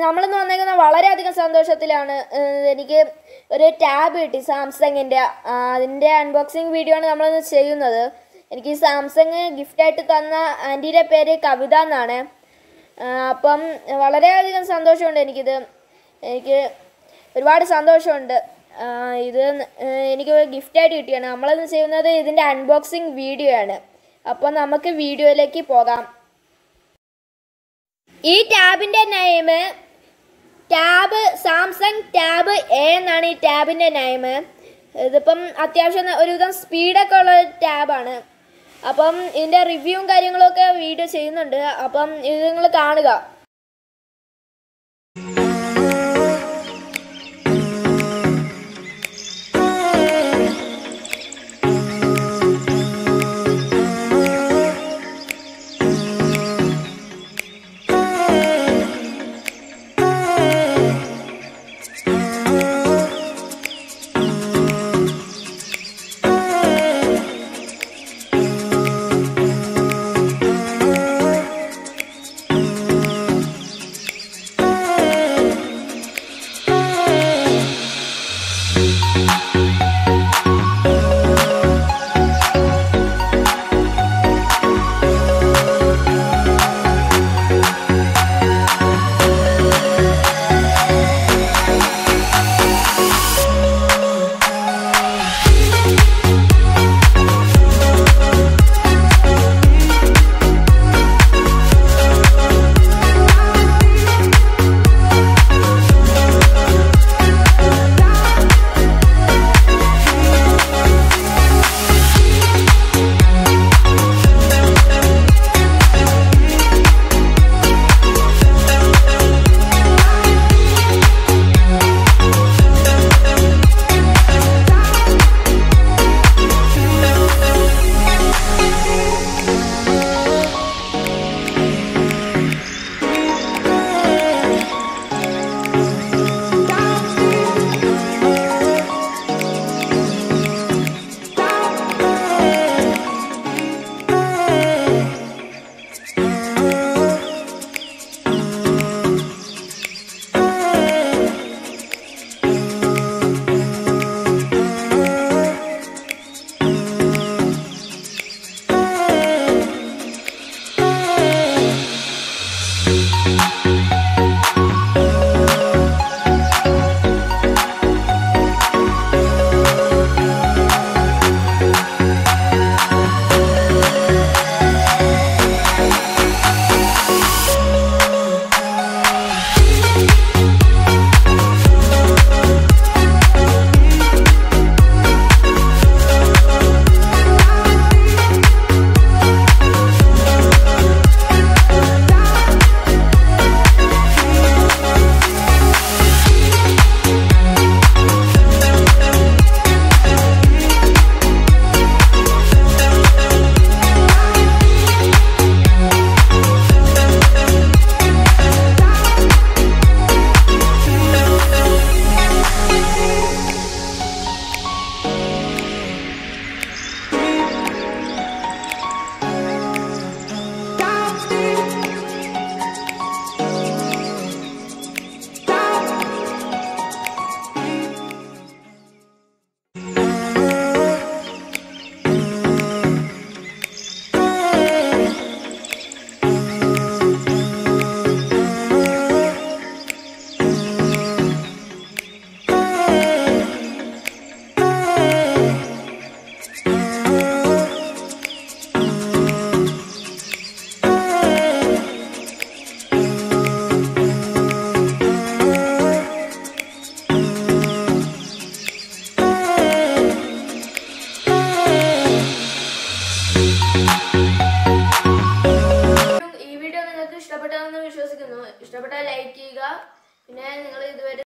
നമ്മളിന്ന് വന്നേക്കുന്ന വളരെയധികം സന്തോഷത്തിലാണ്. എനിക്ക് ഒരു ടാബ് കിട്ടി സാംസങ്ങിൻ്റെ. അതിൻ്റെ അൺബോക്സിങ് വീഡിയോ ആണ് നമ്മളിന്ന് ചെയ്യുന്നത്. എനിക്ക് സാംസങ് ഗിഫ്റ്റായിട്ട് തന്ന ആൻറ്റിയുടെ പേര് കവിത എന്നാണ്. അപ്പം വളരെയധികം സന്തോഷമുണ്ട് എനിക്ക് ഒരുപാട് സന്തോഷമുണ്ട്. ഇത് എനിക്ക് ഗിഫ്റ്റായിട്ട് കിട്ടിയാണ്. നമ്മളിന്ന് ചെയ്യുന്നത് ഇതിൻ്റെ അൺബോക്സിങ് വീഡിയോ ആണ്. അപ്പോൾ നമുക്ക് വീഡിയോയിലേക്ക് പോകാം. ഈ ടാബിൻ്റെ നെയിം സാംസങ് ടാബ് എ എന്നാണ് ഈ ടാബിൻ്റെ നെയിം. ഇതിപ്പം അത്യാവശ്യം ഒരുവിധം സ്പീഡൊക്കെ ഉള്ള ടാബാണ്. അപ്പം ഇതിൻ്റെ റിവ്യൂവും കാര്യങ്ങളൊക്കെ വീഡിയോ ചെയ്യുന്നുണ്ട്. അപ്പം ഇത് നിങ്ങൾ കാണുക. ഇഷ്ടപ്പെട്ടാൽ ലൈക്ക് ചെയ്യുക. പിന്നെ നിങ്ങൾ ഇതുവരെ